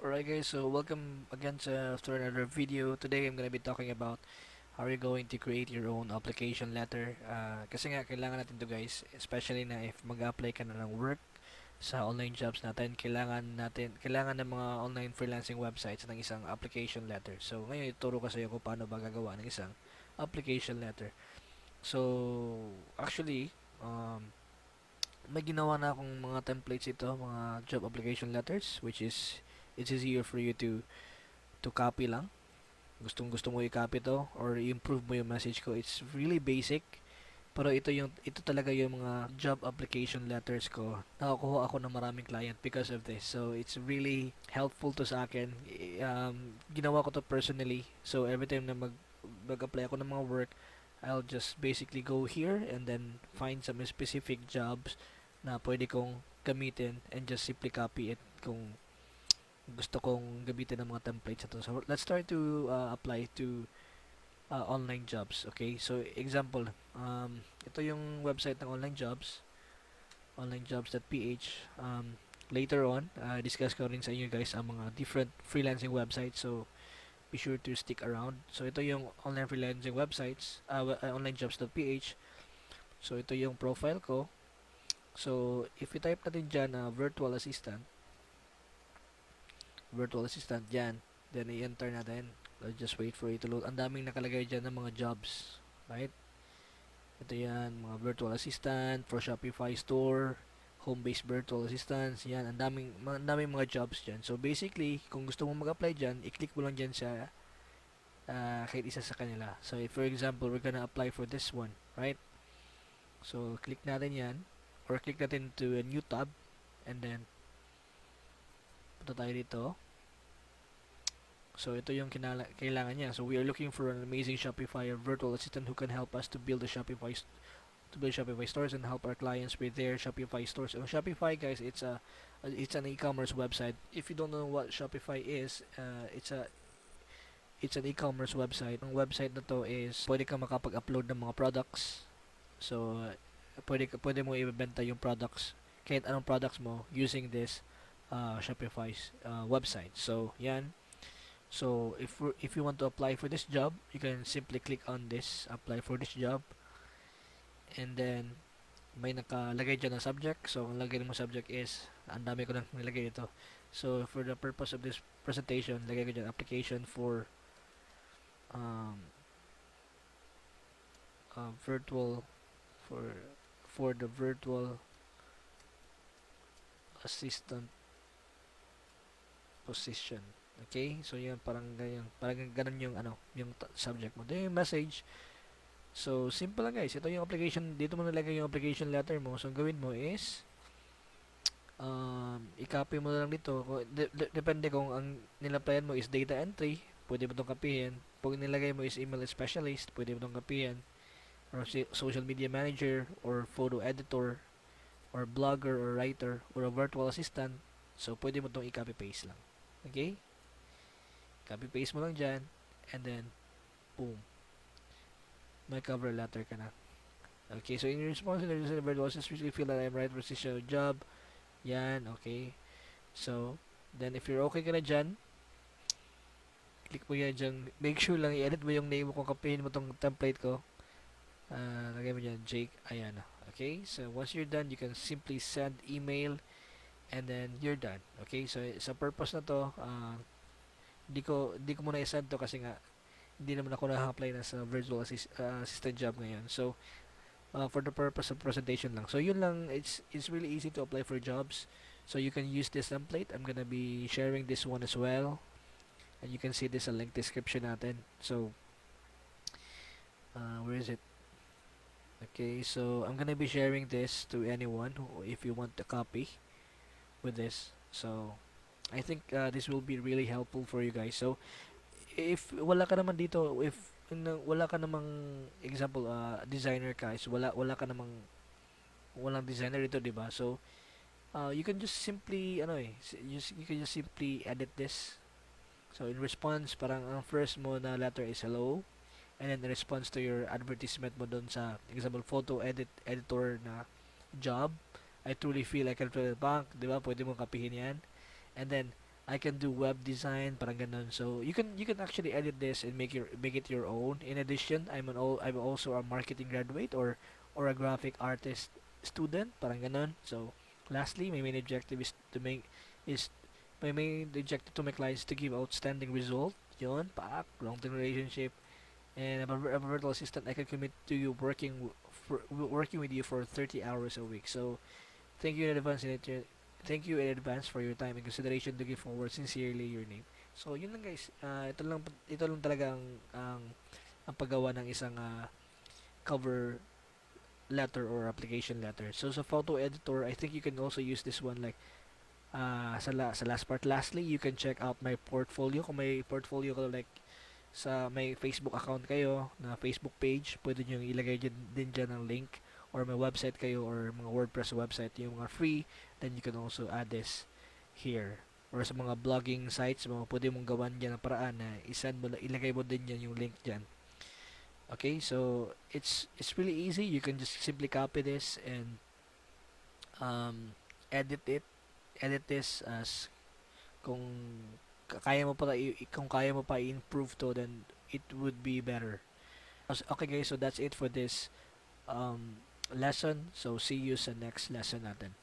Alright guys, so welcome again to another video. Today I'm gonna be talking about how you're going to create your own application letter. Kasi nga kailangan natin to guys, especially na if mag-apply ka na ng work sa online jobs natin, kailangan ng mga online freelancing websites ng isang application letter. So ngayon ituro ko sa iyo kung paano ba gagawa ng isang application letter. So actually, may ginawa na akong mga templates ito, mga job application letters, which is it's easier for you to copy lang. Gustong gusto mo i-copy to or i-improve mo yung message ko. It's really basic. Pero ito talaga yung mga job application letters ko. Nakakuha ako ng maraming client because of this. So it's really helpful to sa akin. Ginawa ko to personally. So every time na mag-apply ako ng mga work, I'll just basically go here and then find some specific jobs na pwede kong gamitin and just simply copy it kung gusto kong gamitin ng mga templates ito. So let's start to apply to online jobs. Okay, so example, ito yung website ng online jobs, onlinejobs.ph. Later on, discuss ko rin sa inyo guys ang mga different freelancing websites. So be sure to stick around. So ito yung online freelancing websites, onlinejobs.ph. So ito yung profile ko. So if you type natin dyan virtual assistant dyan, then i-enter natin. Let's just wait for it to load. Ang daming nakalagay dyan ng mga jobs, right? Ito yan, mga virtual assistant for Shopify store, home-based virtual assistants, yan, ang daming mga jobs dyan. So basically, kung gusto mo mag-apply dyan, i-click mo lang dyan sa kahit isa sa kanila. So if for example, we're gonna apply for this one, right? So click natin yan, or click natin to a new tab, and then punta tayo dito. So ito yung kailangan niya. So we are looking for an amazing Shopify virtual assistant who can help us to build Shopify stores and help our clients with their Shopify stores. And Shopify, guys, it's an e-commerce website. If you don't know what Shopify is, it's an e-commerce website. Ang website na to is pwede kang makapag-upload ng mga products. So pwede mo ibebenta yung products, kahit anong products mo using this Shopify's website. So yan. So if you want to apply for this job, you can simply click on this, apply for this job, and then may nakalagay dyan na subject. So ang lagay mo subject is, ang dami ko lang nilagay dito. So for the purpose of this presentation, lagay ko dyan application for um, virtual for the virtual assistant position. Okay? So yun, parang ganun yung yung subject mo. Then yung message. So simple lang guys. Ito yung application, dito mo nilagay yung application letter mo. So ang gawin mo is i-copy mo na lang dito. Depende kung ang nilaplayan mo is data entry, pwede mo itong kapihin. Pag nilagay mo is email specialist, pwede mo itong kapihin. Or social media manager, or photo editor, or blogger, or writer, or a virtual assistant. So pwede mo itong i-copy paste lang. Okay? Copy paste mo lang dyan, and then boom, may cover letter ka na. Okay, so in response to the virtual assistant, really feel that I'm right for this job. Yan, okay. So then if you're okay ka na dyan, click mo yan dyan. Make sure lang i-edit mo yung name mo kung kapihin mo tong template ko. Lagay mo dyan, Jake Ayana. Okay, so once you're done, you can simply send email, and then you're done. Okay, so sa purpose na to, hindi ko muna i-send to kasi nga hindi naman ako na-apply na sa virtual assistant job ngayon. So for the purpose of presentation lang. So yun lang, it's really easy to apply for jobs. So you can use this template. I'm gonna be sharing this one as well, and you can see this sa link description natin. So where is it? Okay, so I'm gonna be sharing this to anyone if you want a copy with this. So I think this will be really helpful for you guys. So if wala ka naman dito, if wala ka namang example designer ka, is wala ka namang walang designer dito, 'di ba? So you can just simply you can just simply edit this. So in response, parang ang first mo na letter is hello, and then in response to your advertisement mo doon sa example photo editor na job, I truly feel like a bank, 'di ba? Pwede mo kapihin 'yan. And then I can do web design, parang ganun. So you can actually edit this and make it your own. In addition, I'm also a marketing graduate or a graphic artist student, parang ganun. So lastly, my main objective is to make is my main objective to my clients to give outstanding result. Yun, paak, long-term relationship, and a virtual assistant I can commit to you working with you for 30 hours a week. So thank you in advance thank you in advance for your time and consideration to give forward sincerely your name. So yun lang guys. Ito lang talaga ang paggawa ng isang cover letter or application letter. So sa photo editor, I think you can also use this one like sa last part. Lastly, you can check out my portfolio. Kung may portfolio ka like sa may Facebook account kayo na Facebook page, pwede nyo ilagay din dyan ng link, or may website kayo or mga WordPress website yung mga free, then you can also add this here. Or sa mga blogging sites, mga pwede mong gawan dyan ng paraan na ilagay mo din dyan yung link dyan. Okay, so it's really easy. You can just simply copy this and um, edit it. Edit this as kung kung kaya mo pa i-improve to, then it would be better. Okay guys, so that's it for this lesson. So see you sa next lesson natin.